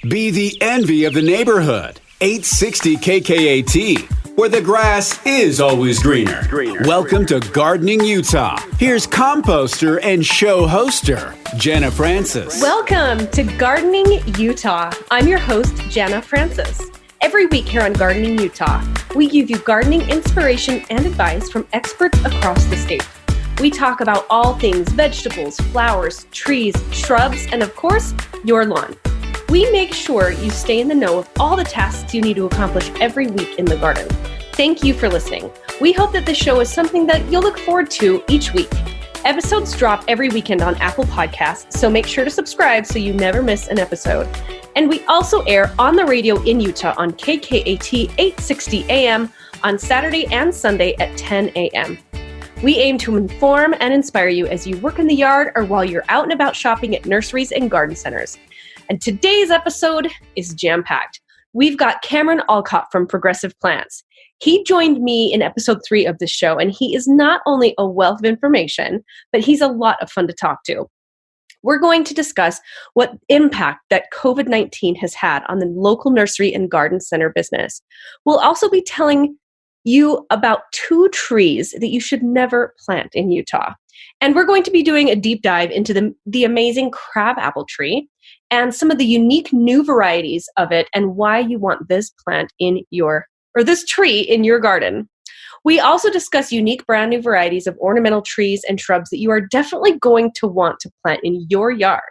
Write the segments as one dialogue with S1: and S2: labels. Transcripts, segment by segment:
S1: Be the envy of the neighborhood. 860 KKAT, where the grass is always greener. Welcome to Gardening Utah. Here's composter and show hoster, Jana Francis.
S2: Welcome to Gardening Utah. I'm your host, Jana Francis. Every week here on Gardening Utah, we give you gardening inspiration and advice from experts across the state. We talk about all things vegetables, flowers, trees, shrubs, and of course, your lawn. We make sure you stay in the know of all the tasks you need to accomplish every week in the garden. Thank you for listening. We hope that this show is something that you'll look forward to each week. Episodes drop every weekend on Apple Podcasts, so make sure to subscribe so you never miss an episode. And we also air on the radio in Utah on KKAT 860 AM on Saturday and Sunday at 10 a.m. We aim to inform and inspire you as you work in the yard or while you're out and about shopping at nurseries and garden centers. And today's episode is jam-packed. We've got Cameron Alcott from Progressive Plants. He joined me in episode 3 of this show, and he is not only a wealth of information, but he's a lot of fun to talk to. We're going to discuss what impact that COVID-19 has had on the local nursery and garden center business. We'll also be telling you about 2 trees that you should never plant in Utah. And we're going to be doing a deep dive into the amazing crabapple tree and some of the unique new varieties of it and why you want this this tree in your garden. We also discuss unique brand new varieties of ornamental trees and shrubs that you are definitely going to want to plant in your yard.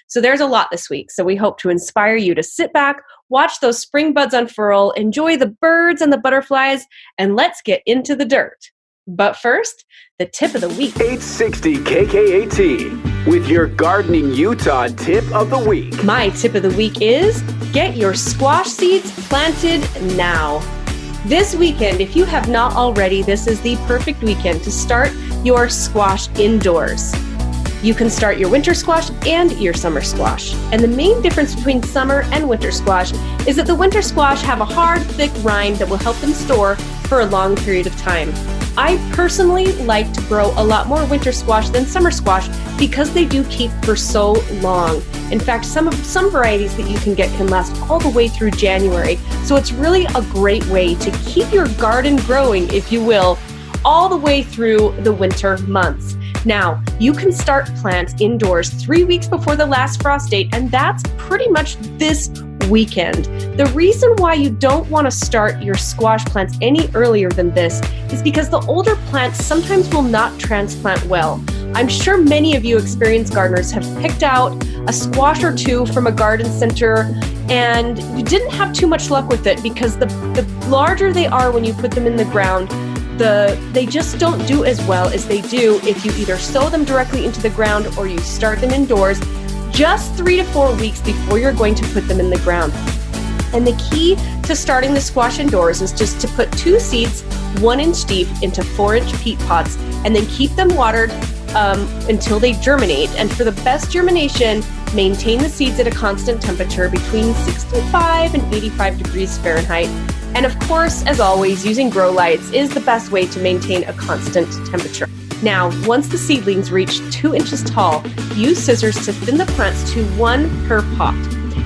S2: So there's a lot this week. So we hope to inspire you to sit back, watch those spring buds unfurl, enjoy the birds and the butterflies, and let's get into the dirt. But first, the tip of the week.
S1: 860 KKAT with your Gardening Utah tip of the week.
S2: My tip of the week is get your squash seeds planted now. This weekend, if you have not already, this is the perfect weekend to start your squash indoors. You can start your winter squash and your summer squash. And the main difference between summer and winter squash is that the winter squash have a hard, thick rind that will help them store for a long period of time. I personally like to grow a lot more winter squash than summer squash because they do keep for so long. In fact, some varieties that you can get can last all the way through January. So it's really a great way to keep your garden growing, if you will, all the way through the winter months. Now, you can start plants indoors 3 weeks before the last frost date, and that's pretty much this weekend. The reason why you don't want to start your squash plants any earlier than this is because the older plants sometimes will not transplant well. I'm sure many of you experienced gardeners have picked out a squash or 2 from a garden center and you didn't have too much luck with it because the larger they are when you put them in the ground, they just don't do as well as they do if you either sow them directly into the ground or you start them indoors just 3 to 4 weeks before you're going to put them in the ground. And the key to starting the squash indoors is just to put 2 seeds 1 inch deep into 4-inch peat pots and then keep them watered until they germinate. And for the best germination, maintain the seeds at a constant temperature between 65 and 85 degrees Fahrenheit. And of course, as always, using grow lights is the best way to maintain a constant temperature. Now, once the seedlings reach 2 inches tall, use scissors to thin the plants to 1 per pot.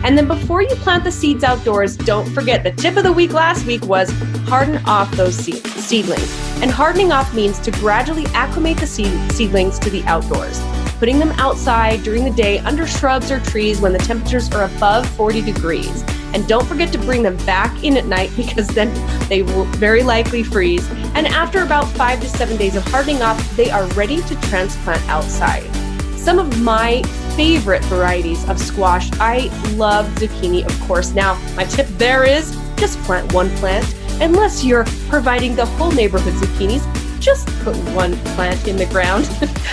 S2: And then before you plant the seeds outdoors, don't forget the tip of the week last week was harden off those seedlings. And hardening off means to gradually acclimate the seedlings to the outdoors, putting them outside during the day under shrubs or trees when the temperatures are above 40 degrees. And don't forget to bring them back in at night because then they will very likely freeze. And after about 5 to 7 days of hardening off, they are ready to transplant outside. Some of my favorite varieties of squash, I love zucchini, of course. Now, my tip there is just plant 1 plant. Unless you're providing the whole neighborhood zucchinis, just put 1 plant in the ground.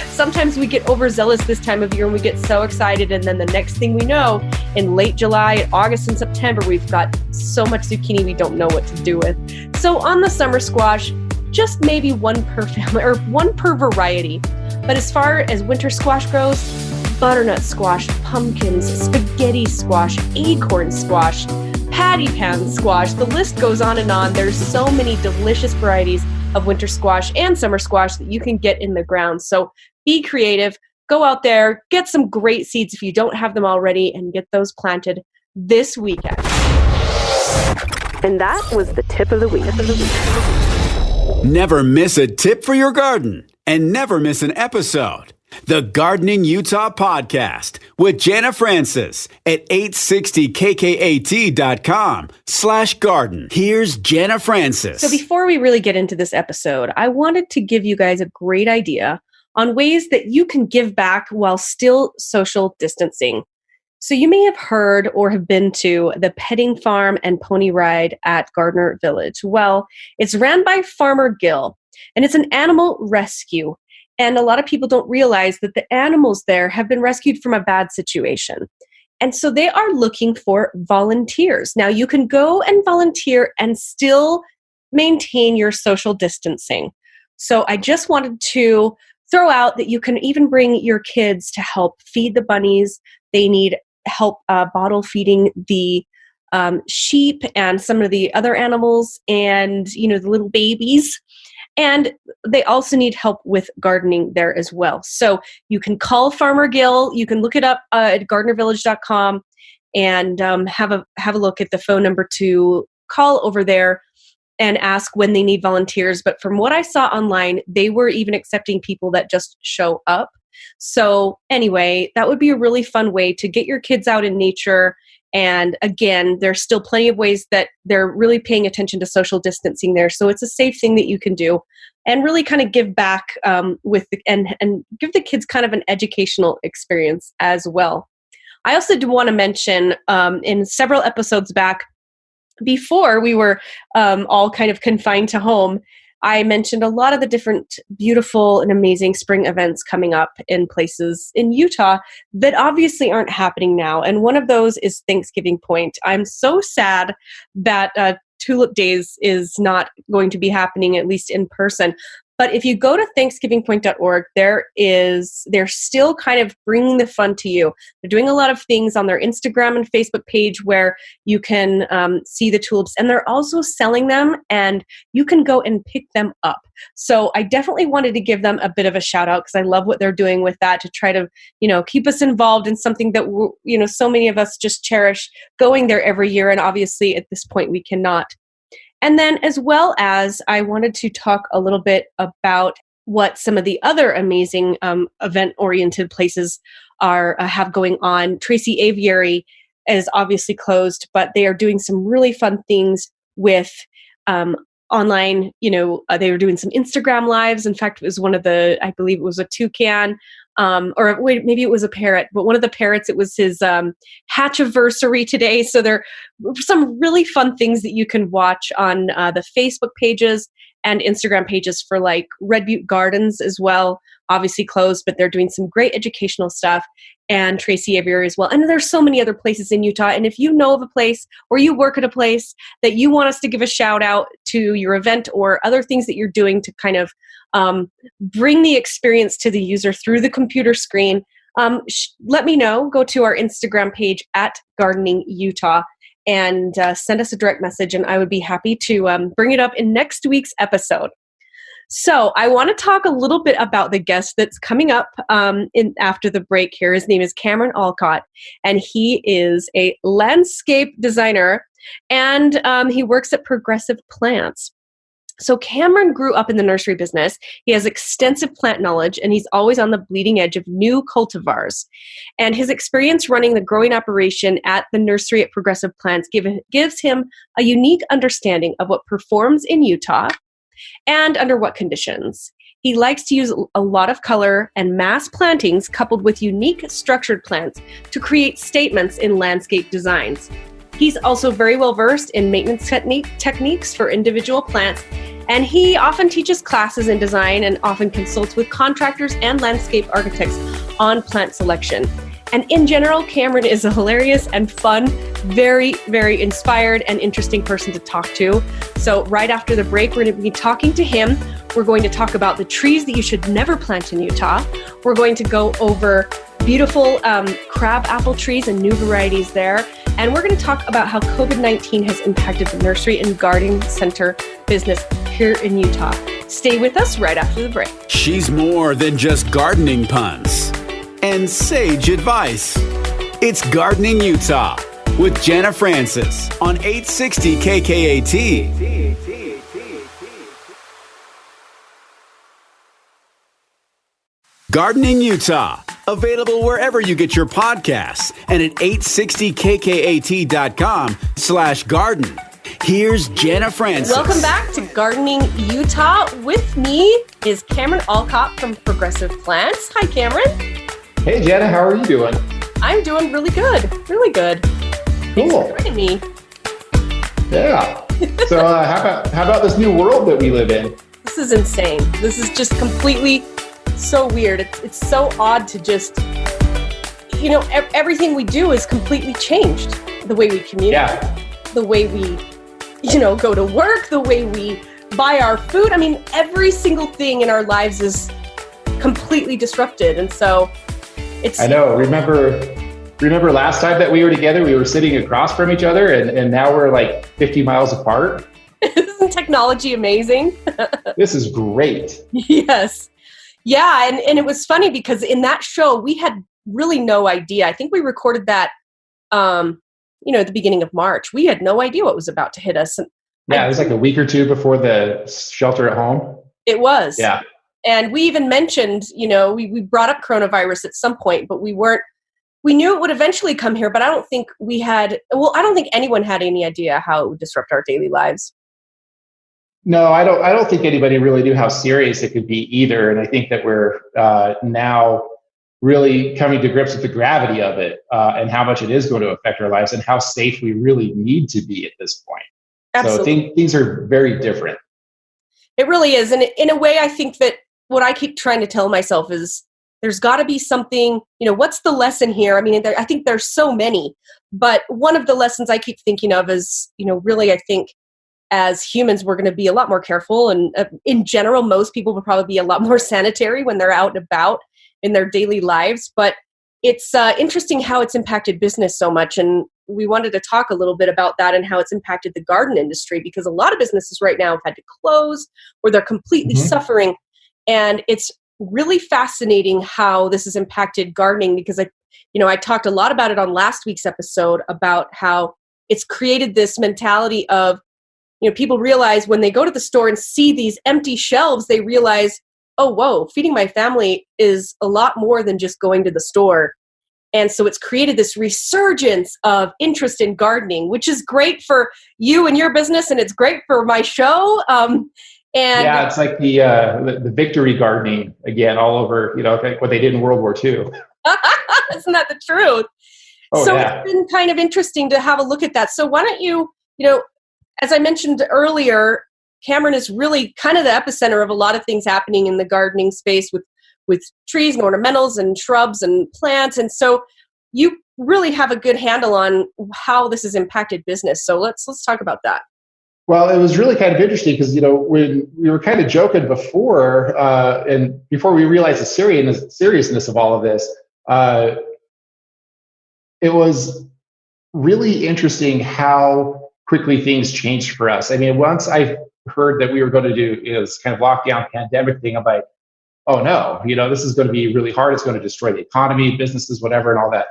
S2: Sometimes we get overzealous this time of year and we get so excited, and then the next thing we know, in late July, August, and September, we've got so much zucchini we don't know what to do with. So on the summer squash, just maybe 1 per family or 1 per variety. But as far as winter squash goes, butternut squash, pumpkins, spaghetti squash, acorn squash, patty pan squash, the list goes on and on. There's so many delicious varieties of winter squash and summer squash that you can get in the ground. So be creative, go out there, get some great seeds if you don't have them already, and get those planted this weekend. And that was the tip of the week.
S1: Never miss a tip for your garden and never miss an episode. The Gardening Utah Podcast with Jana Francis at 860kkat.com/garden. Here's Jana Francis.
S2: So before we really get into this episode, I wanted to give you guys a great idea on ways that you can give back while still social distancing. So you may have heard or have been to the petting farm and pony ride at Gardner Village. Well, it's ran by Farmer Gill, and it's an animal rescue. And a lot of people don't realize that the animals there have been rescued from a bad situation. And so they are looking for volunteers. Now, you can go and volunteer and still maintain your social distancing. So I just wanted to throw out that you can even bring your kids to help feed the bunnies. They need help bottle feeding the sheep and some of the other animals and, the little babies. And they also need help with gardening there as well. So you can call Farmer Gill. You can look it up at gardnervillage.com and have a look at the phone number to call over there and ask when they need volunteers. But from what I saw online, they were even accepting people that just show up. So anyway, that would be a really fun way to get your kids out in nature. And again, there's still plenty of ways that they're really paying attention to social distancing there. So it's a safe thing that you can do and really kind of give back and give the kids kind of an educational experience as well. I also do want to mention in several episodes back, before we were all kind of confined to home, I mentioned a lot of the different beautiful and amazing spring events coming up in places in Utah that obviously aren't happening now. And one of those is Thanksgiving Point. I'm so sad that Tulip Days is not going to be happening, at least in person. But if you go to thanksgivingpoint.org, they're still kind of bringing the fun to you. They're doing a lot of things on their Instagram and Facebook page where you can see the tulips, and they're also selling them, and you can go and pick them up. So I definitely wanted to give them a bit of a shout out because I love what they're doing with that to try to, keep us involved in something that, so many of us just cherish going there every year. And obviously at this point we cannot. And then as well as I wanted to talk a little bit about what some of the other amazing event-oriented places have going on. Tracy Aviary is obviously closed, but they are doing some really fun things with online. They were doing some Instagram lives. In fact, it was I believe it was a toucan. Or wait, maybe it was a parrot, but one of the parrots, it was his hatchiversary today. So there are some really fun things that you can watch on the Facebook pages and Instagram pages for like Red Butte Gardens as well. Obviously closed, but they're doing some great educational stuff, and Tracy Aviary as well. And there's so many other places in Utah. And if you know of a place or you work at a place that you want us to give a shout out to your event or other things that you're doing to kind of bring the experience to the user through the computer screen, let me know. Go to our Instagram page at Gardening Utah and send us a direct message, and I would be happy to bring it up in next week's episode. So I want to talk a little bit about the guest that's coming up after the break here. His name is Cameron Alcott, and he is a landscape designer, and he works at Progressive Plants. So Cameron grew up in the nursery business. He has extensive plant knowledge, and he's always on the bleeding edge of new cultivars. And his experience running the growing operation at the nursery at Progressive Plants gives him a unique understanding of what performs in Utah and under what conditions. He likes to use a lot of color and mass plantings coupled with unique structured plants to create statements in landscape designs. He's also very well versed in maintenance techniques for individual plants, and he often teaches classes in design and often consults with contractors and landscape architects on plant selection. And in general, Cameron is a hilarious and fun, very, very inspired and interesting person to talk to. So right after the break, we're going to be talking to him. We're going to talk about the trees that you should never plant in Utah. We're going to go over beautiful crab apple trees and new varieties there. And we're going to talk about how COVID-19 has impacted the nursery and garden center business here in Utah. Stay with us right after the break.
S1: She's more than just gardening puns and sage advice. It's Gardening Utah with Jenna Francis on 860 KKAT. Gardening Utah, available wherever you get your podcasts and at 860kkat.com/garden. Here's Jenna Francis.
S2: Welcome back to Gardening Utah. With me is Cameron Alcott from Progressive Plants. Hi, Cameron.
S3: Hey, Jenna. How are you doing?
S2: I'm doing really good. Really good. Thanks
S3: Cool.
S2: for joining me.
S3: Yeah. So how about this new world that we live in?
S2: This is insane. This is just completely so weird. It's so odd to just, everything we do is completely changed. The way we communicate, the way we, go to work, the way we buy our food. I mean, every single thing in our lives is completely disrupted. And so
S3: I know. Remember last time that we were together, we were sitting across from each other and now we're like 50 miles apart.
S2: Isn't technology amazing?
S3: This is great.
S2: Yes. Yeah. And it was funny because in that show, we had really no idea. I think we recorded that, at the beginning of March. We had no idea what was about to hit us.
S3: Yeah, it was like a week or two before the shelter at home.
S2: It was.
S3: Yeah.
S2: And we even mentioned, we brought up coronavirus at some point, but we knew it would eventually come here, but I don't think I don't think anyone had any idea how it would disrupt our daily lives.
S3: No, I don't think anybody really knew how serious it could be either. And I think that we're now really coming to grips with the gravity of it and how much it is going to affect our lives and how safe we really need to be at this point.
S2: Absolutely.
S3: So things are very different.
S2: It really is. And in a way, I think that what I keep trying to tell myself is there's got to be something, what's the lesson here? I mean, I think there's so many, but one of the lessons I keep thinking of is, really, I think as humans, we're going to be a lot more careful. And in general, most people will probably be a lot more sanitary when they're out and about in their daily lives. But it's interesting how it's impacted business so much. And we wanted to talk a little bit about that and how it's impacted the garden industry, because a lot of businesses right now have had to close or they're completely suffering. And it's really fascinating how this has impacted gardening, because I talked a lot about it on last week's episode about how it's created this mentality of, people realize when they go to the store and see these empty shelves, they realize, oh, whoa, feeding my family is a lot more than just going to the store. And so it's created this resurgence of interest in gardening, which is great for you and your business, and it's great for my show. Yeah,
S3: it's like the victory gardening again, all over, like what they did in World War II.
S2: Isn't that the truth? It's been kind of interesting to have a look at that. So why don't you, as I mentioned earlier, Cameron is really kind of the epicenter of a lot of things happening in the gardening space with trees and ornamentals and shrubs and plants. And so you really have a good handle on how this has impacted business. So let's talk about that.
S3: Well, it was really kind of interesting because, when we were kind of joking before, and before we realized the seriousness of all of this, it was really interesting how quickly things changed for us. I mean, once I heard that we were going to do this kind of lockdown pandemic thing, I'm like, oh no, this is going to be really hard. It's going to destroy the economy, businesses, whatever, and all that.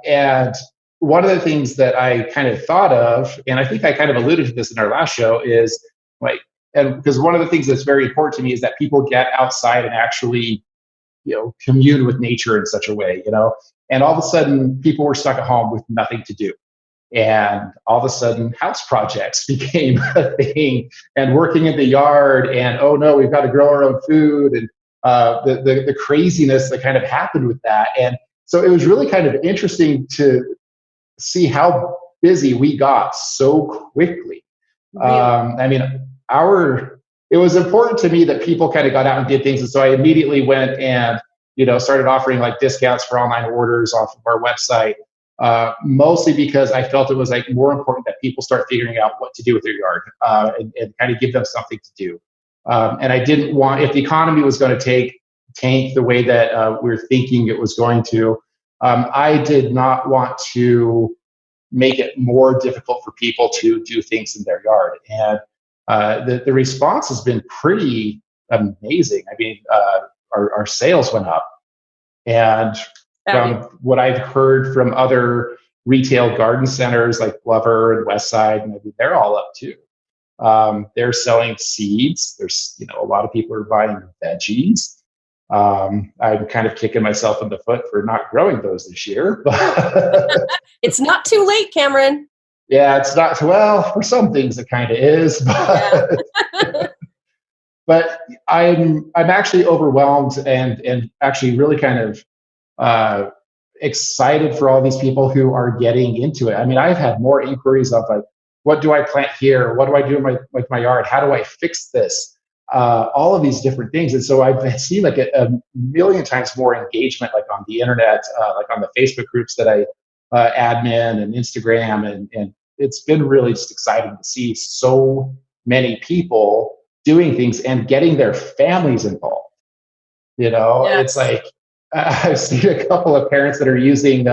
S3: And one of the things that I kind of thought of, and I think I kind of alluded to this in our last show, is because one of the things that's very important to me is that people get outside and actually, commune with nature in such a way, and all of a sudden people were stuck at home with nothing to do. And all of a sudden house projects became a thing, and working in the yard, and, oh no, we've got to grow our own food, and the craziness that kind of happened with that. And so it was really kind of interesting to see how busy we got so quickly. Really? It was important to me that people kind of got out and did things. And so I immediately went and, started offering like discounts for online orders off of our website, mostly because I felt it was like more important that people start figuring out what to do with their yard, and kind of give them something to do. And I didn't want, if the economy was going to tank the way that we were thinking it was going to, I did not want to make it more difficult for people to do things in their yard. And the response has been pretty amazing. I mean, our sales went up. And from what I've heard from other retail garden centers like Glover and Westside, and I mean, they're all up too. They're selling seeds. There's, a lot of people are buying veggies. I'm kind of kicking myself in the foot for not growing those this year.
S2: It's not too late, Cameron.
S3: Yeah, it's not. Well, for some things it kind of is, but, but I'm actually overwhelmed and actually really kind of excited for all these people who are getting into it. I mean, I've had more inquiries of like, what do I plant here? What do I do with my yard? How do I fix this? All of these different things. And so I've seen like a million times more engagement, like on the internet, like on the Facebook groups that I admin and Instagram. And it's been really just exciting to see so many people doing things and getting their families involved.
S2: Yes.
S3: It's like, I've seen a couple of parents that are using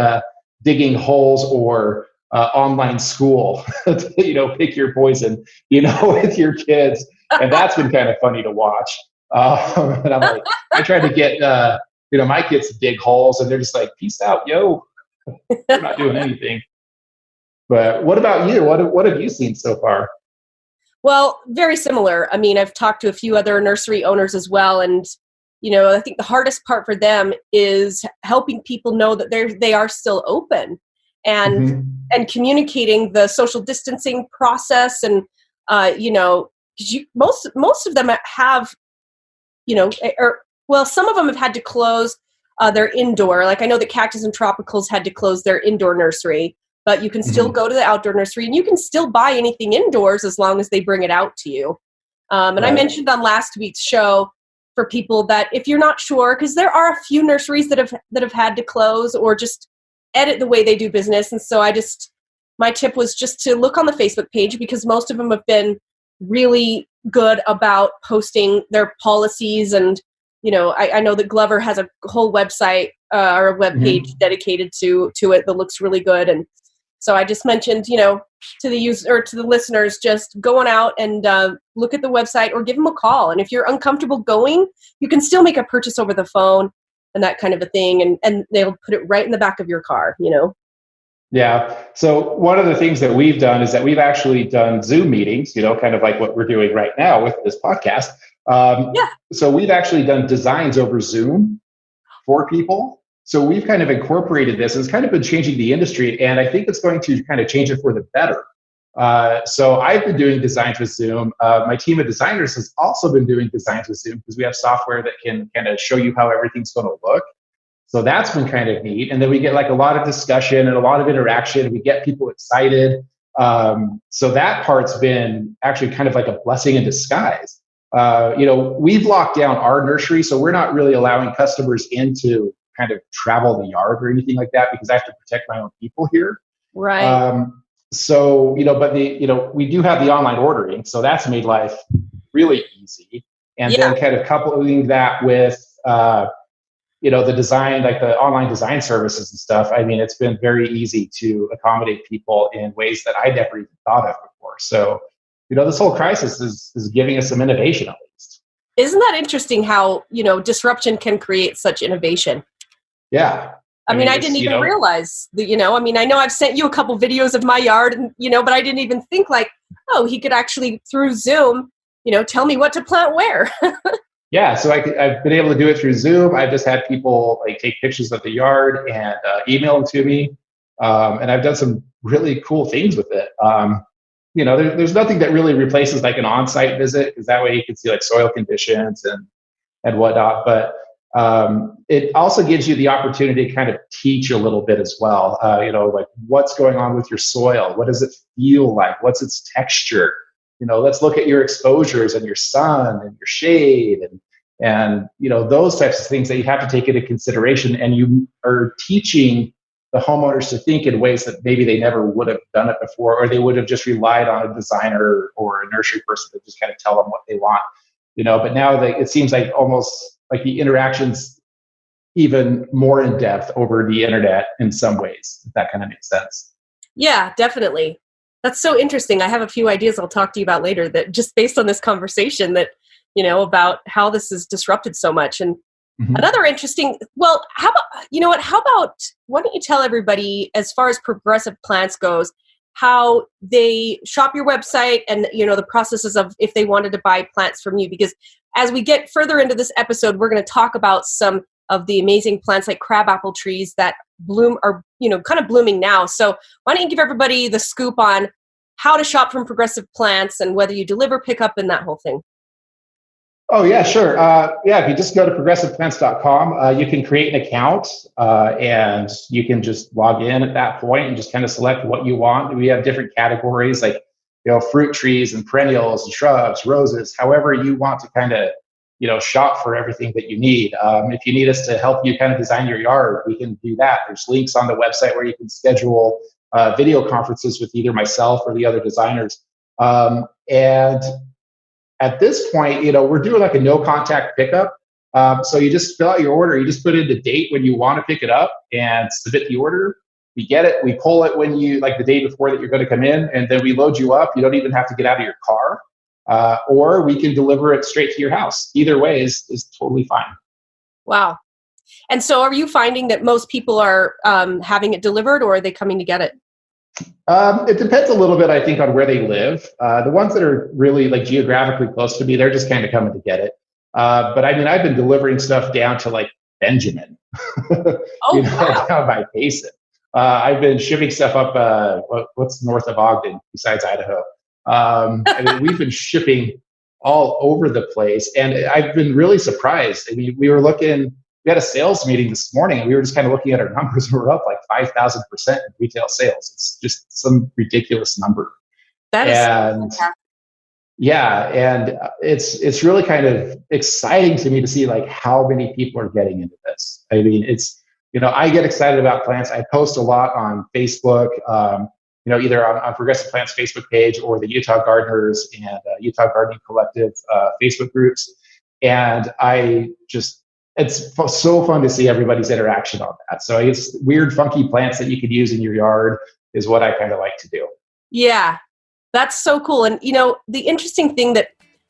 S3: digging holes or online school to, pick your poison, with your kids. And that's been kind of funny to watch. And I'm like, I try to get, my kids to dig holes and they're just like, peace out, yo. They're not doing anything. But what about you? What have you seen so far?
S2: Well, very similar. I mean, I've talked to a few other nursery owners as well. And, I think the hardest part for them is helping people know that they are still open and communicating the social distancing process. And, most of them have, some of them have had to close their indoor. Like I know that Cactus and Tropicals had to close their indoor nursery, but you can still go to the outdoor nursery and you can still buy anything indoors as long as they bring it out to you. And right. I mentioned on last week's show for people that if you're not sure, because there are a few nurseries that have had to close or just edit the way they do business. And so my tip was just to look on the Facebook page because most of them have been really good about posting their policies. And, I know that Glover has a whole website or a web page dedicated to it that looks really good. And so I just mentioned, to the user or to the listeners, just going out and look at the website or give them a call. And if you're uncomfortable going, you can still make a purchase over the phone and that kind of a thing. And they'll put it right in the back of your car,
S3: Yeah. So one of the things that we've done is that we've actually done Zoom meetings, kind of like what we're doing right now with this podcast. So we've actually done designs over Zoom for people. So we've kind of incorporated this. It's kind of been changing the industry, and I think it's going to kind of change it for the better. So I've been doing designs with Zoom. My team of designers has also been doing designs with Zoom because we have software that can kind of show you how everything's going to look. So that's been kind of neat. And then we get like a lot of discussion and a lot of interaction. We get people excited. So that part's been actually kind of like a blessing in disguise. We've locked down our nursery, so we're not really allowing customers into kind of travel the yard or anything like that because I have to protect my own people here.
S2: Right.
S3: But we do have the online ordering, so that's made life really easy. And then kind of coupling that with, the design, like the online design services and stuff. I mean, it's been very easy to accommodate people in ways that I never even thought of before. So, this whole crisis is giving us some innovation at least.
S2: Isn't that interesting how, disruption can create such innovation?
S3: Yeah.
S2: I mean, I didn't even realize that, I know I've sent you a couple videos of my yard, and, but I didn't even think like, oh, he could actually through Zoom, tell me what to plant where.
S3: Yeah. So I've been able to do it through Zoom. I've just had people like take pictures of the yard and email them to me. And I've done some really cool things with it. There's nothing that really replaces like an on-site visit because that way you can see like soil conditions and whatnot. But it also gives you the opportunity to kind of teach a little bit as well. Like what's going on with your soil? What does it feel like? What's its texture? Let's look at your exposures and your sun and your shade and those types of things that you have to take into consideration. And you are teaching the homeowners to think in ways that maybe they never would have done it before, or they would have just relied on a designer or a nursery person to just kind of tell them what they want. But now it seems like almost like the interactions even more in depth over the internet in some ways, if that kind of makes sense.
S2: Yeah, definitely. That's so interesting. I have a few ideas I'll talk to you about later that just based on this conversation that, about how this has disrupted so much. And Another interesting, well, how about, why don't you tell everybody, as far as Progressive Plants goes, how they shop your website and, the processes of if they wanted to buy plants from you, because as we get further into this episode, we're going to talk about some of the amazing plants like crabapple trees that are kind of blooming now. So why don't you give everybody the scoop on how to shop from Progressive Plants and whether you deliver, pick up, and that whole thing.
S3: Oh, yeah, sure. If you just go to progressiveplants.com, you can create an account and you can just log in at that point and just kind of select what you want. We have different categories like, fruit trees and perennials and shrubs, roses, however you want to kind of, shop for everything that you need. If you need us to help you kind of design your yard, we can do that. There's links on the website where you can schedule video conferences with either myself or the other designers. And at this point, we're doing like a no contact pickup. So you just fill out your order. You just put in the date when you want to pick it up and submit the order. We get it. We pull it when you, like the day before that you're going to come in, and then we load you up. You don't even have to get out of your car. Or we can deliver it straight to your house. Either way is totally fine.
S2: Wow. And so are you finding that most people are having it delivered, or are they coming to get it?
S3: It depends a little bit, I think, on where they live. The ones that are really like geographically close to me, they're just kind of coming to get it. But I mean, I've been delivering stuff down to like Benjamin,
S2: Wow.
S3: down by Payson. I've been shipping stuff up, what's north of Ogden besides Idaho. I mean, we've been shipping all over the place, and I've been really surprised. I mean, we had a sales meeting this morning, and we were just kind of looking at our numbers. We're up like 5,000% in retail sales. It's just some ridiculous number.
S2: That is fantastic.
S3: Yeah, and it's really kind of exciting to me to see like how many people are getting into this. I mean, it's I get excited about plants. I post a lot on Facebook. Either on Progressive Plants Facebook page or the Utah Gardeners and Utah Gardening Collective Facebook groups. And it's so fun to see everybody's interaction on that. So I guess weird, funky plants that you could use in your yard is what I kind of like to do.
S2: Yeah, that's so cool. And, the interesting thing that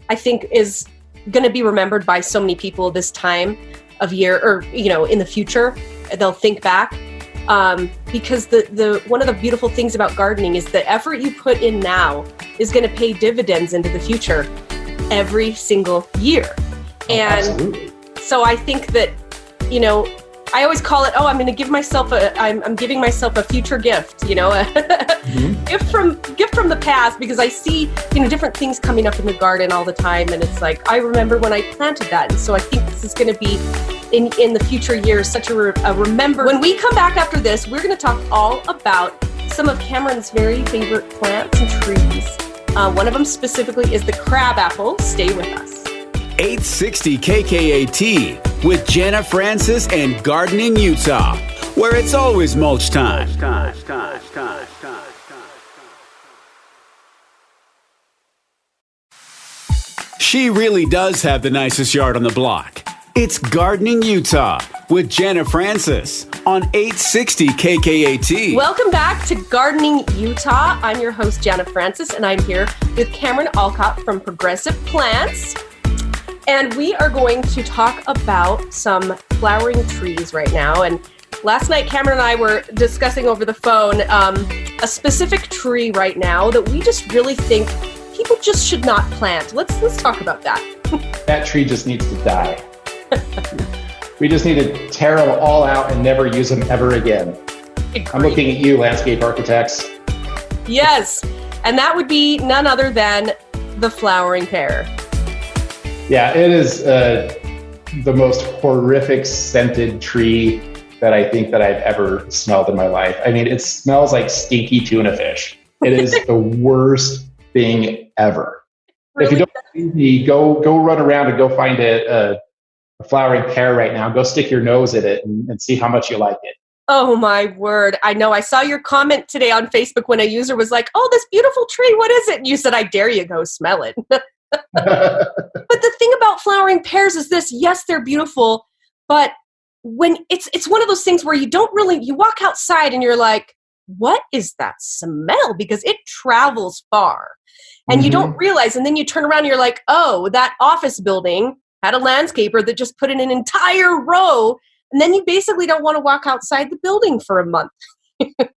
S2: I think is going to be remembered by so many people this time of year or, in the future, they'll think back. Because the one of the beautiful things about gardening is the effort you put in now is going to pay dividends into the future every single year. And
S3: absolutely.
S2: So I think that, I always call it, I'm going to give myself I'm giving myself a future gift,
S3: Mm-hmm.
S2: gift from the past, because I see, different things coming up in the garden all the time. And it's like, I remember when I planted that. And so I think this is going to be in the future years, such a remember. When we come back after this, we're going to talk all about some of Cameron's very favorite plants and trees. One of them specifically is the crabapple. Stay with us.
S1: 860 KKAT with Jenna Francis and Gardening Utah, where it's always mulch time. She really does have the nicest yard on the block. It's Gardening Utah with Jenna Francis on 860 KKAT.
S2: Welcome back to Gardening Utah. I'm your host, Jenna Francis, and I'm here with Cameron Alcott from Progressive Plants. And we are going to talk about some flowering trees right now. And last night, Cameron and I were discussing over the phone a specific tree right now that we just really think people just should not plant. Let's talk about that.
S3: That tree just needs to die. We just need to tear them all out and never use them ever again.
S2: Agreed.
S3: I'm looking at you, landscape architects.
S2: Yes, and that would be none other than the flowering pear.
S3: Yeah, it is the most horrific scented tree that I think that I've ever smelled in my life. I mean, it smells like stinky tuna fish. It is the worst thing ever. Really? If you don't believe me, go run around and go find a flowering pear right now. Go stick your nose in it and see how much you like it.
S2: Oh my word. I know. I saw your comment today on Facebook when a user was like, "Oh, this beautiful tree, what is it?" And you said, "I dare you go smell it." But the thing about flowering pears is this: yes, they're beautiful, but when it's one of those things where you walk outside and you're like, what is that smell? Because it travels far and you don't realize. And then you turn around and you're like, oh, that office building had a landscaper that just put in an entire row, and then you basically don't want to walk outside the building for a month.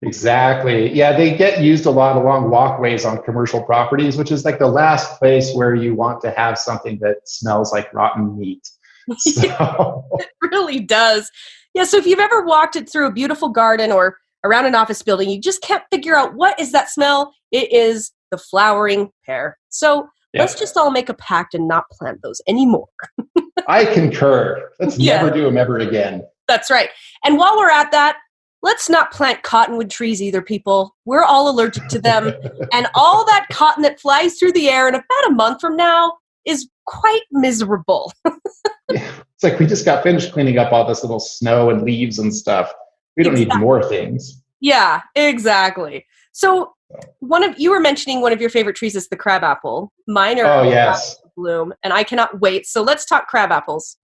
S3: Exactly. Yeah, they get used a lot along walkways on commercial properties, which is like the last place where you want to have something that smells like rotten meat. So.
S2: It really does. Yeah, so if you've ever walked it through a beautiful garden or around an office building, you just can't figure out what is that smell. It is the flowering pear. So let's just all make a pact and not plant those anymore.
S3: I concur. Let's never do them ever again.
S2: That's right. And while we're at that, let's not plant cottonwood trees either, people. We're all allergic to them. And all that cotton that flies through the air in about a month from now is quite miserable.
S3: It's like we just got finished cleaning up all this little snow and leaves and stuff. We don't need more things.
S2: Yeah, exactly. So you were mentioning one of your favorite trees is the crabapple. Mine are bloom, and I cannot wait. So let's talk crabapples.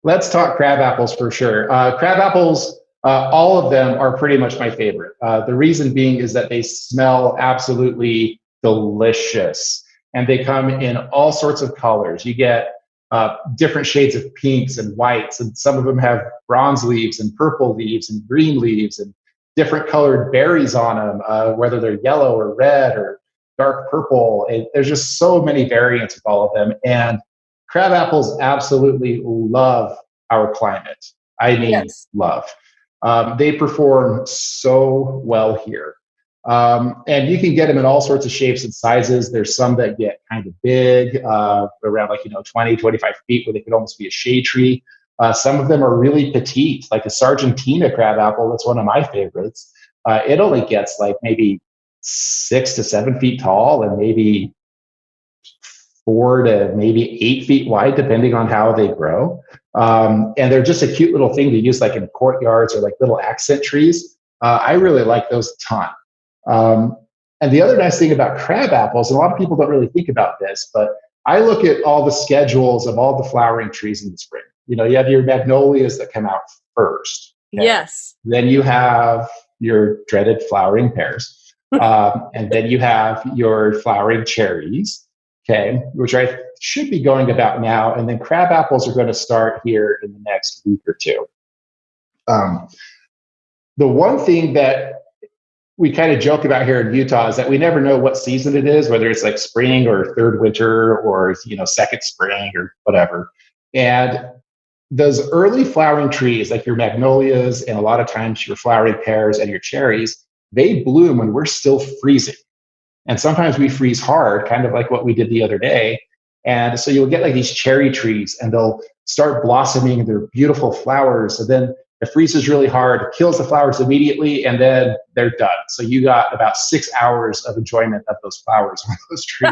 S3: Let's talk crabapples for sure. Crabapples, all of them are pretty much my favorite. The reason being is that they smell absolutely delicious, and they come in all sorts of colors. You get different shades of pinks and whites, and some of them have bronze leaves and purple leaves and green leaves and different colored berries on them, whether they're yellow or red or dark purple. There's just so many variants of all of them. And crabapples absolutely love our climate. I mean, love. They perform so well here. And you can get them in all sorts of shapes and sizes. There's some that get kind of big, around 20, 25 feet, where they could almost be a shade tree. Some of them are really petite, like a Sargentina crabapple. That's one of my favorites. It only gets like maybe 6 to 7 feet tall and maybe 4 to maybe 8 feet wide, depending on how they grow. And they're just a cute little thing to use like in courtyards or like little accent trees. I really like those a ton. And the other nice thing about crabapples, and a lot of people don't really think about this, but I look at all the schedules of all the flowering trees in the spring. You have your magnolias that come out first.
S2: Okay? Yes.
S3: Then you have your dreaded flowering pears. And then you have your flowering cherries, okay, which I should be going about now. And then crabapples are going to start here in the next week or two. The one thing that we kind of joke about here in Utah is that we never know what season it is, whether it's like spring or third winter or, second spring or whatever. And those early flowering trees, like your magnolias and a lot of times your flowering pears and your cherries, they bloom when we're still freezing. And sometimes we freeze hard, kind of like what we did the other day. And so you'll get like these cherry trees and they'll start blossoming their beautiful flowers. And then it freezes really hard, kills the flowers immediately, and then they're done. So you got about 6 hours of enjoyment of those flowers on those trees.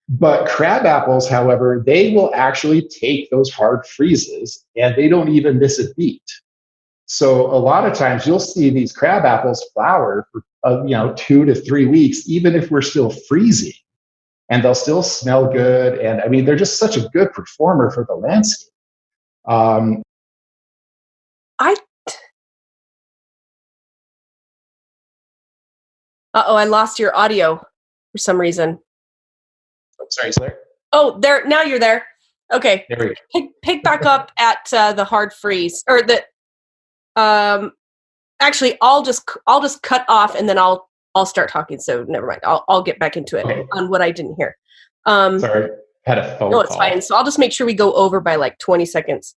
S3: But crabapples, however, they will actually take those hard freezes and they don't even miss a beat. So a lot of times you'll see these crabapples flower for 2 to 3 weeks, even if we're still freezing, and they'll still smell good. And I mean, they're just such a good performer for the landscape.
S2: I lost your audio for some reason.
S3: Oh, sorry, sir.
S2: Oh, there. Now you're there. Okay.
S3: There we go.
S2: Pick back up at the hard freeze or the. Actually, I'll just cut off and then I'll start talking. So never mind. I'll get back into it on what I didn't hear.
S3: Sorry, had a phone call.
S2: No, it's fine. So I'll just make sure we go over by like 20 seconds.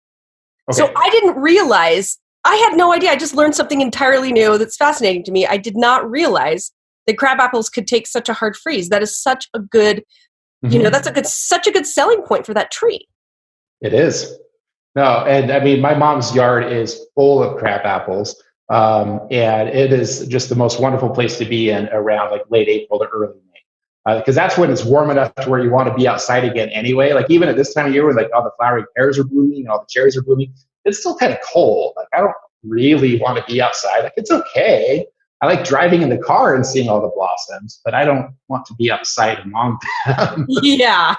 S2: Okay. So I didn't realize. I had no idea. I just learned something entirely new that's fascinating to me. I did not realize that crabapples could take such a hard freeze. That is such a good, that's such a good selling point for that tree.
S3: It is. No, and I mean, my mom's yard is full of crabapples, and it is just the most wonderful place to be in around like late April to early May, because that's when it's warm enough to where you want to be outside again anyway. Like even at this time of year when like all the flowering pears are blooming and all the cherries are blooming, it's still kind of cold. Like I don't really want to be outside. Like it's okay. I like driving in the car and seeing all the blossoms, but I don't want to be outside among them.
S2: Yeah.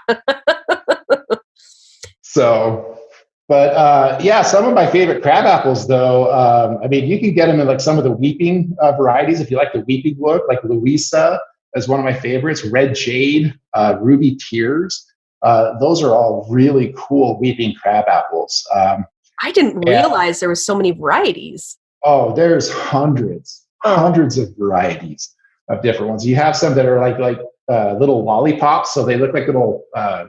S3: So, but some of my favorite crabapples though, I mean, you can get them in like some of the weeping varieties. If you like the weeping look, like Louisa is one of my favorites, Red Jade, Ruby Tears. Those are all really cool weeping crab apples.
S2: I didn't realize there was so many varieties.
S3: Oh, there's hundreds of varieties of different ones. You have some that are like little lollipops, so they look like little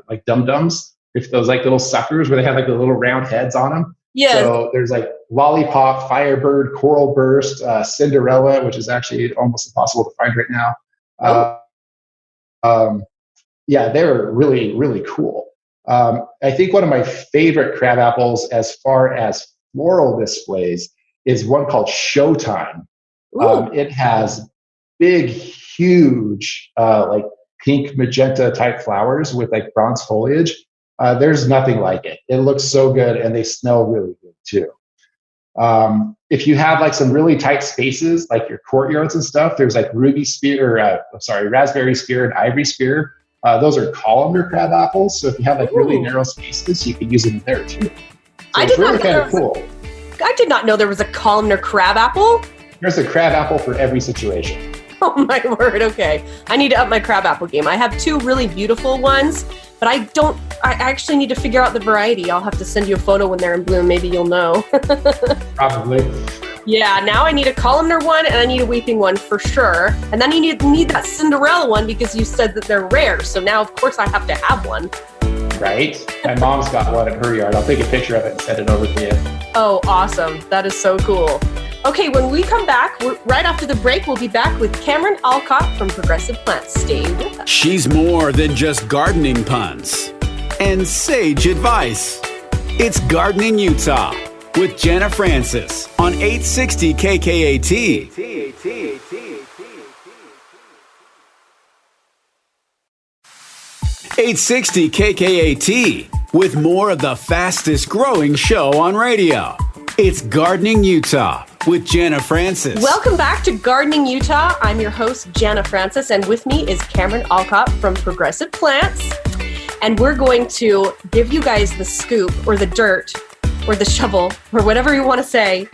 S3: like dum-dums. If those like little suckers where they have like the little round heads on them.
S2: Yeah.
S3: So there's like Lollipop, Firebird, Coral Burst, Cinderella, which is actually almost impossible to find right now. Yeah, they're really, really cool. I think one of my favorite crab apples as far as floral displays is one called Showtime. It has big, huge, like pink magenta type flowers with like bronze foliage. There's nothing like it. It looks so good, and they smell really good too. If you have like some really tight spaces, like your courtyards and stuff, there's like raspberry spear and ivory spear. Those are columnar crab apples. So if you have like really narrow spaces, you can use them there too. So it's really kind of cool.
S2: I did not know there was a columnar crab apple.
S3: There's a crab apple for every situation.
S2: Oh my word, okay. I need to up my crab apple game. I have two really beautiful ones, but I actually need to figure out the variety. I'll have to send you a photo when they're in bloom. Maybe you'll know.
S3: Probably.
S2: Yeah, now I need a columnar one and I need a weeping one for sure. And then you need that Cinderella one because you said that they're rare. So now, of course, I have to have one.
S3: Right? My mom's got one in her yard. I'll take a picture of it and send it over to you.
S2: Oh, awesome. That is so cool. Okay, when we come back, right after the break, we'll be back with Cameron Alcott from Progressive Plants. Stay with us.
S1: She's more than just gardening puns and sage advice. It's Gardening Utah with Jana Francis on 860 KKAT. 860 KKAT with more of the fastest growing show on radio. It's Gardening Utah with Jana Francis.
S2: Welcome back to Gardening Utah. I'm your host, Jana Francis, and with me is Cameron Alcott from Progressive Plants. And we're going to give you guys the scoop or the dirt or the shovel or whatever you want to say.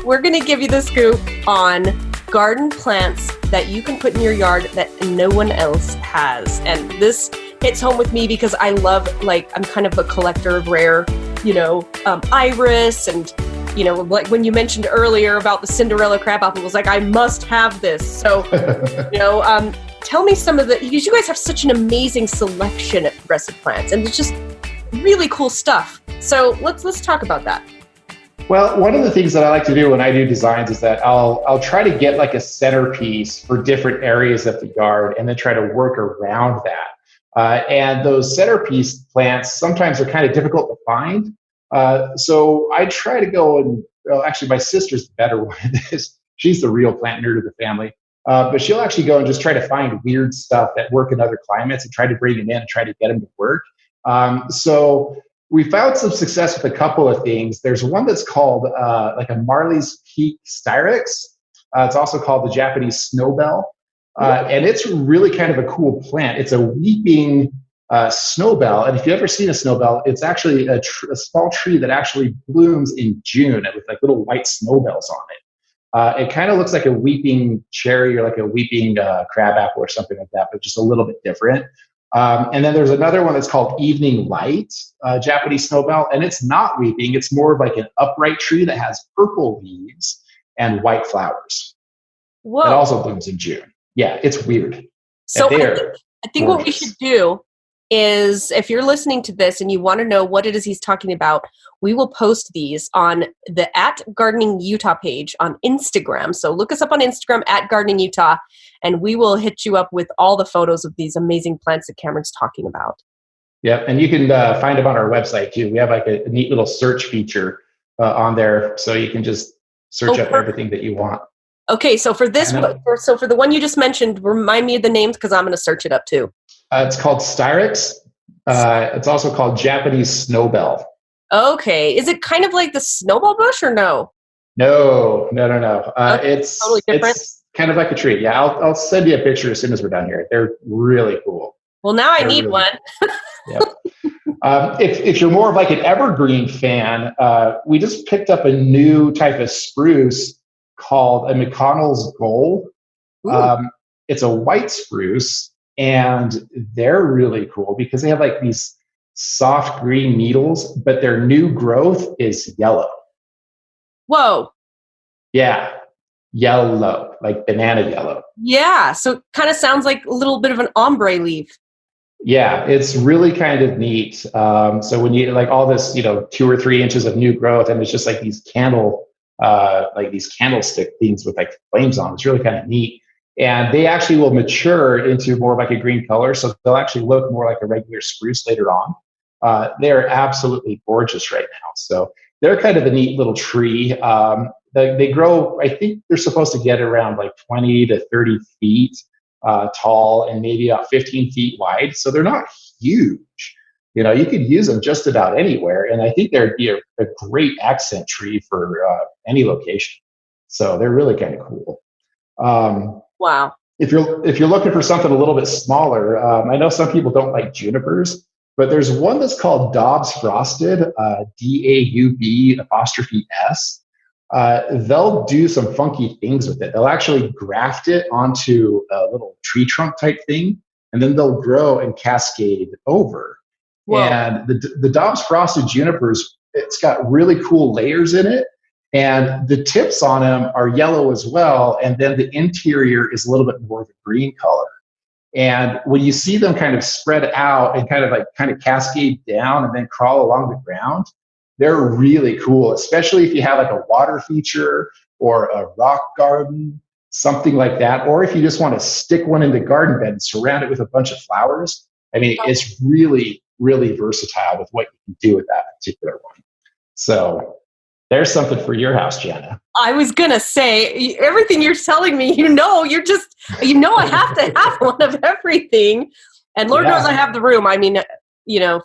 S2: We're going to give you the scoop on garden plants that you can put in your yard that no one else has. And this hits home with me because I love, I'm kind of a collector of rare, iris and, like when you mentioned earlier about the Cinderella crab apple, it was like, I must have this. So, tell me some of because you guys have such an amazing selection at Progressive Plants and it's just really cool stuff. So let's talk about that.
S3: Well, one of the things that I like to do when I do designs is that I'll try to get like a centerpiece for different areas of the yard and then try to work around that. And those centerpiece plants sometimes are kind of difficult to find. So I try to go and, actually my sister's the better one at this. She's the real plant nerd of the family. But she'll actually go and just try to find weird stuff that work in other climates and try to bring them in and try to get them to work. So we found some success with a couple of things. There's one that's called like a Marley's Peak Styrex. It's also called the Japanese Snowbell. And it's really kind of a cool plant. It's a weeping snowbell. And if you've ever seen a snowbell, it's actually a small tree that actually blooms in June with like little white snowbells on it. It kind of looks like a weeping cherry or like a weeping crab apple or something like that, but just a little bit different. And then there's another one that's called Evening Light, Japanese Snowbell. And it's not weeping. It's more of like an upright tree that has purple leaves and white flowers.
S2: Whoa.
S3: It also blooms in June. Yeah, it's weird.
S2: So I think what we should do is, if you're listening to this and you want to know what it is he's talking about, we will post these on the @Gardening Utah page on Instagram. So look us up on Instagram @Gardening Utah, and we will hit you up with all the photos of these amazing plants that Cameron's talking about.
S3: Yep, and you can find them on our website too. We have like a neat little search feature on there, so you can just search up everything that you want.
S2: Okay, so for this, for the one you just mentioned, remind me of the names because I'm going to search it up too.
S3: It's called Styrex. It's also called Japanese Snowbell.
S2: Okay, is it kind of like the snowball bush or no?
S3: No.
S2: It's totally different.
S3: It's kind of like a tree. Yeah, I'll send you a picture as soon as we're done here. They're really cool.
S2: Well, now I need one.
S3: Yeah. If you're more of like an evergreen fan, we just picked up a new type of spruce called a McConnell's Gold. It's a white spruce, And they're really cool because they have like these soft green needles, but their new growth is yellow.
S2: Whoa.
S3: Yeah, yellow, like banana yellow.
S2: Yeah. So it kind of sounds like a little bit of an ombre leaf.
S3: Yeah, it's really kind of neat. So when you like all this, 2 or 3 inches of new growth, and it's just like these candlestick things with like flames on. It's really kind of neat. And they actually will mature into more of like a green color, so they'll actually look more like a regular spruce later on. They're absolutely gorgeous right now. So they're kind of a neat little tree. They grow. I think they're supposed to get around like 20 to 30 feet. Tall and maybe about 15 feet wide. So they're not huge. You could use them just about anywhere. And I think they'd be a great accent tree for any location. So they're really kind of cool.
S2: Wow.
S3: If you're looking for something a little bit smaller, I know some people don't like junipers, but there's one that's called Dobbs Frosted, DAUB''S. They'll do some funky things with it. They'll actually graft it onto a little tree trunk type thing, and then they'll grow and cascade over. Whoa. And the Dobbs Frosted junipers, it's got really cool layers in it, and the tips on them are yellow as well, and then the interior is a little bit more of a green color. And when you see them kind of spread out and kind of cascade down and then crawl along the ground, they're really cool, especially if you have like a water feature or a rock garden, something like that. Or if you just want to stick one in the garden bed and surround it with a bunch of flowers. I mean, it's really, really versatile with what you can do with that particular one. So there's something for your house, Jenna.
S2: I was going to say, everything you're telling me, I have to have one of everything. And Lord knows I have the room. I mean,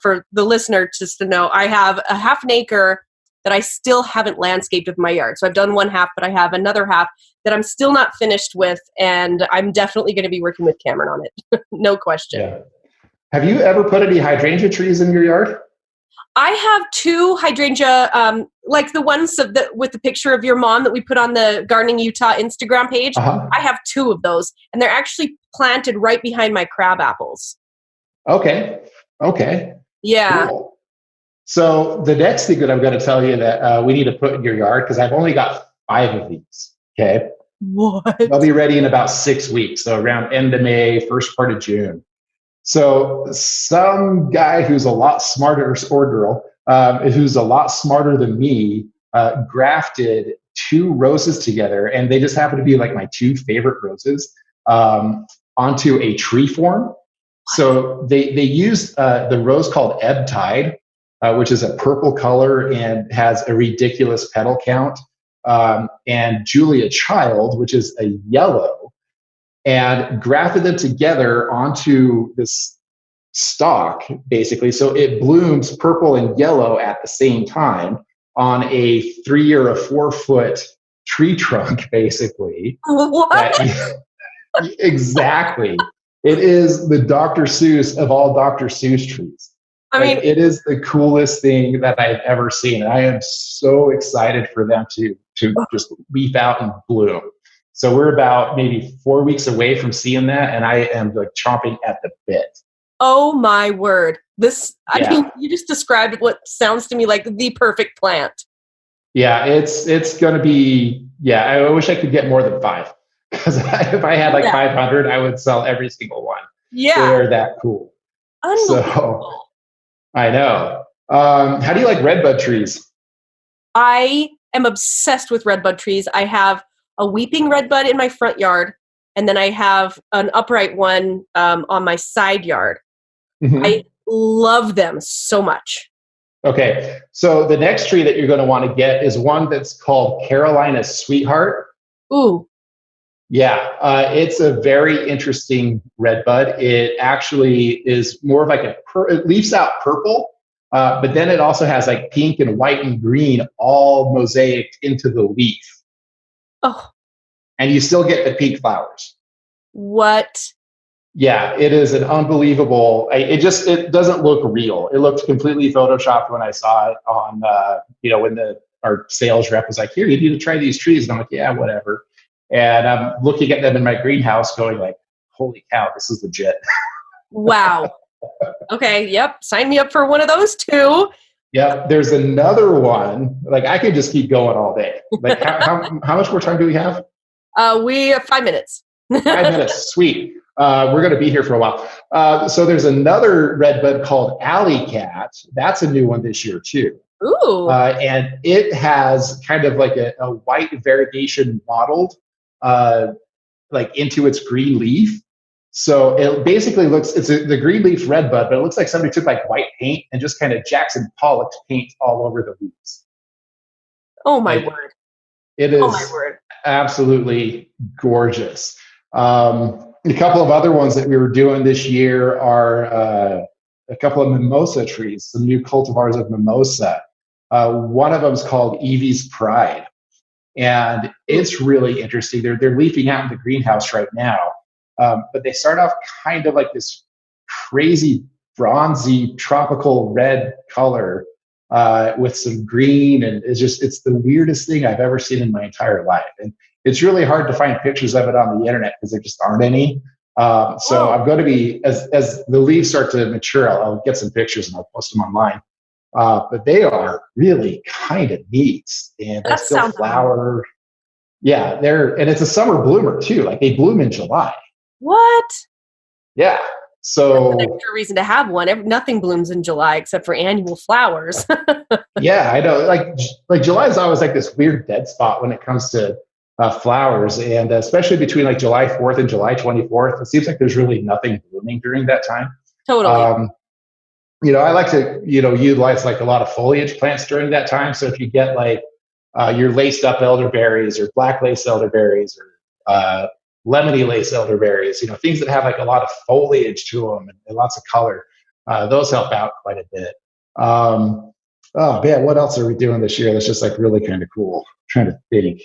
S2: for the listener just to know, I have a half an acre that I still haven't landscaped with my yard. So I've done one half, but I have another half that I'm still not finished with. And I'm definitely going to be working with Cameron on it. No question.
S3: Yeah. Have you ever put any hydrangea trees in your yard?
S2: I have 2 hydrangea, like the ones with the picture of your mom that we put on the Gardening Utah Instagram page. Uh-huh. I have 2 of those, and they're actually planted right behind my crab apples.
S3: Okay.
S2: Yeah.
S3: Cool. So the next thing that I'm going to tell you that we need to put in your yard, because I've only got 5 of these. Okay.
S2: What?
S3: They'll be ready in about 6 weeks. So around end of May, first part of June. So some guy who's a lot smarter, or girl, who's a lot smarter than me, grafted 2 roses together, and they just happen to be like my 2 favorite roses, onto a tree form. So they used the rose called Ebb Tide, which is a purple color and has a ridiculous petal count, and Julia Child, which is a yellow, and grafted them together onto this stalk, basically. So it blooms purple and yellow at the same time on a 3 or a 4 foot tree trunk, basically.
S2: What?
S3: Exactly. It is the Dr. Seuss of all Dr. Seuss trees.
S2: I mean,
S3: it is the coolest thing that I've ever seen. And I am so excited for them to just leaf out and bloom. So we're about maybe 4 weeks away from seeing that, and I am like chomping at the bit.
S2: Oh my word. I mean, you just described what sounds to me like the perfect plant.
S3: Yeah, it's going to be, I wish I could get more than 5. Because if I had 500, I would sell every single one.
S2: Yeah.
S3: They're that cool.
S2: Unbelievable.
S3: So, I know. How do you like redbud trees?
S2: I am obsessed with redbud trees. I have a weeping redbud in my front yard, and then I have an upright one on my side yard. Mm-hmm. I love them so much.
S3: Okay. So the next tree that you're going to want to get is one that's called Carolina Sweetheart.
S2: Ooh.
S3: Yeah, it's a very interesting redbud. It actually is more of like it leaves out purple, but then it also has like pink and white and green all mosaicked into the leaf.
S2: Oh.
S3: And you still get the pink flowers.
S2: What?
S3: Yeah, it is an unbelievable. It doesn't look real. It looked completely photoshopped when I saw it on, when our sales rep was like, "Here, you need to try these trees," and I'm like, "Yeah, whatever." And I'm looking at them in my greenhouse going like, holy cow, this is legit.
S2: Wow. Okay. Yep. Sign me up for one of those too.
S3: Yeah. There's another one. Like I could just keep going all day. Like how much more time do we have?
S2: We have 5 minutes.
S3: 5 minutes. Sweet. We're going to be here for a while. So there's another redbud called Alley Cat. That's a new one this year too.
S2: Ooh.
S3: And it has kind of like a white variegation modeled like into its green leaf. So it basically looks, the green leaf redbud, but it looks like somebody took like white paint and just kind of Jackson Pollock paint all over the leaves.
S2: Oh my word.
S3: It is
S2: oh my word.
S3: Absolutely gorgeous. A couple of other ones that we were doing this year are a couple of mimosa trees, some new cultivars of mimosa. One of them is called Evie's Pride. And it's really interesting. They're leafing out in the greenhouse right now. But they start off kind of like this crazy bronzy tropical red color with some green. And it's the weirdest thing I've ever seen in my entire life. And it's really hard to find pictures of it on the internet because there just aren't any. So I'm going to be, as the leaves start to mature, I'll get some pictures and I'll post them online. But they are really kind of neat, and they still flower. Yeah, and it's a summer bloomer too. Like they bloom in July.
S2: What?
S3: Yeah. So
S2: that's an extra reason to have one. Nothing blooms in July except for annual flowers.
S3: Yeah, I know. Like July is always like this weird dead spot when it comes to flowers, and especially between like July 4th and July 24th, it seems like there's really nothing blooming during that time.
S2: Totally.
S3: I like to, utilize like a lot of foliage plants during that time. So if you get like your laced up elderberries or black lace elderberries or lemony lace elderberries, things that have like a lot of foliage to them and lots of color, those help out quite a bit. Oh man, what else are we doing this year that's just like really kind of cool? I'm trying to think.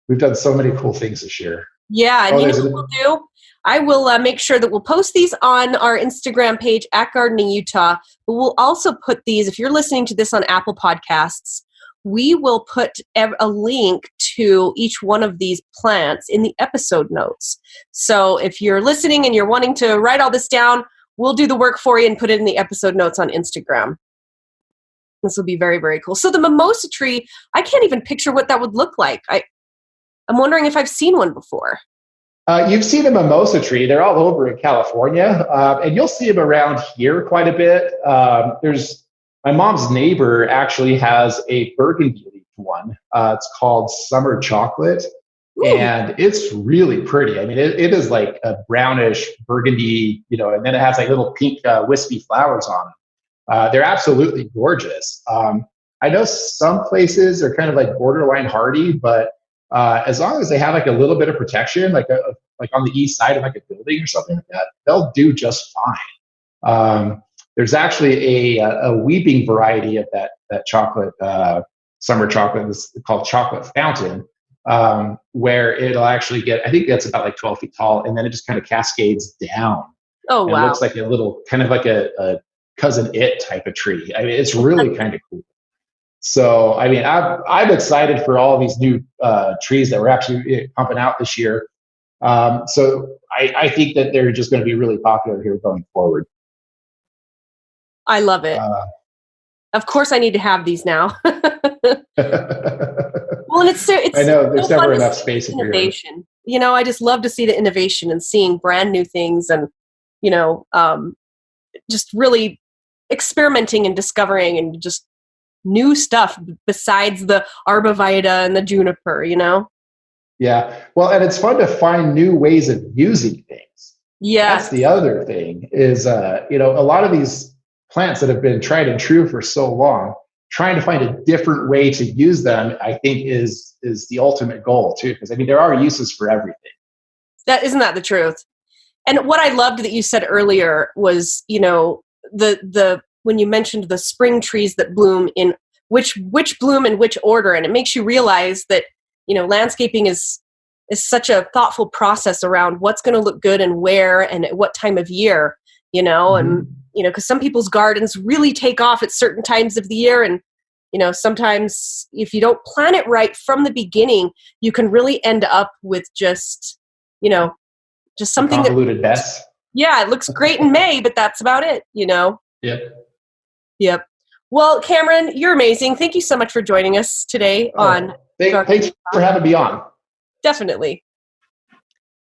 S3: We've done so many cool things this year.
S2: Yeah, and you know what we'll do? I will make sure that we'll post these on our Instagram page at Gardening Utah, but we'll also put these, if you're listening to this on Apple Podcasts, we will put a link to each one of these plants in the episode notes. So if you're listening and you're wanting to write all this down, we'll do the work for you and put it in the episode notes on Instagram. This will be very, very cool. So the mimosa tree, I can't even picture what that would look like. I'm wondering if I've seen one before.
S3: You've seen a mimosa tree. They're all over in California, and you'll see them around here quite a bit. My mom's neighbor actually has a burgundy leaf one. It's called Summer Chocolate, and it's really pretty. I mean, it is like a brownish burgundy, and then it has like little pink wispy flowers on it. They're absolutely gorgeous. I know some places are kind of like borderline hardy, but as long as they have like a little bit of protection, like on the east side of like a building or something like that, they'll do just fine. There's actually a weeping variety of that chocolate, summer chocolate. It's called Chocolate Fountain, where it'll actually get, I think that's about like 12 feet tall, and then it just kind of cascades down.
S2: Oh, wow.
S3: It looks like a little, kind of like a Cousin It type of tree. I mean, it's really kind of cool. So, I mean, I'm excited for all these new trees that we're actually pumping out this year. So I think that they're just going to be really popular here going forward.
S2: I love it. Of course, I need to have these now. Well, and it's
S3: I know there's never enough space in
S2: innovation. I just love to see the innovation and seeing brand new things, and just really experimenting and discovering and just new stuff besides the arborvitae and the juniper.
S3: Yeah. Well, and it's fun to find new ways of using things.
S2: Yeah.
S3: That's the other thing is, a lot of these plants that have been tried and true for so long, trying to find a different way to use them, I think is the ultimate goal too. Because I mean, there are uses for everything.
S2: Isn't that the truth? And what I loved that you said earlier was, the when you mentioned the spring trees that bloom in which bloom in which order, and it makes you realize that landscaping is such a thoughtful process around what's going to look good and where and at what time of year, and because some people's gardens really take off at certain times of the year, and sometimes if you don't plan it right from the beginning, you can really end up with just just something
S3: convoluted mess.
S2: Yeah, it looks great in May, but that's about it, you know?
S3: Yep.
S2: Well, Cameron, you're amazing. Thank you so much for joining us today on...
S3: Thanks for having me on.
S2: Definitely.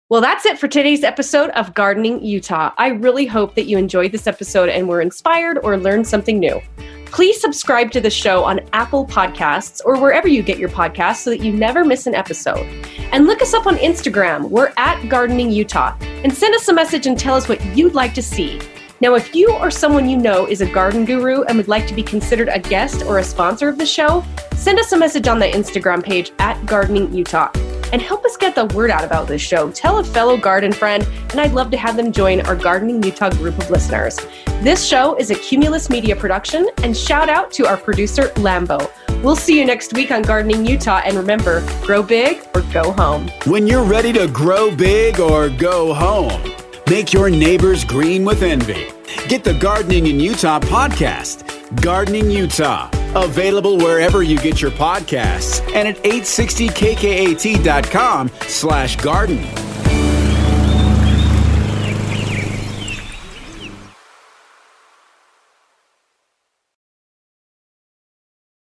S2: Well, that's it for today's episode of Gardening Utah. I really hope that you enjoyed this episode and were inspired or learned something new. Please subscribe to the show on Apple Podcasts or wherever you get your podcasts so that you never miss an episode. And look us up on Instagram. We're at Gardening Utah. And send us a message and tell us what you'd like to see. Now, if you or someone you know is a garden guru and would like to be considered a guest or a sponsor of the show, send us a message on the Instagram page at Gardening Utah. And help us get the word out about this show. Tell a fellow garden friend, and I'd love to have them join our Gardening Utah group of listeners. This show is a Cumulus Media production, and shout out to our producer, Lambo. We'll see you next week on Gardening Utah, and remember, grow big or go home.
S1: When you're ready to grow big or go home, make your neighbors green with envy. Get the Gardening in Utah podcast, Gardening Utah. Available wherever you get your podcasts and at 860kkat.com/garden.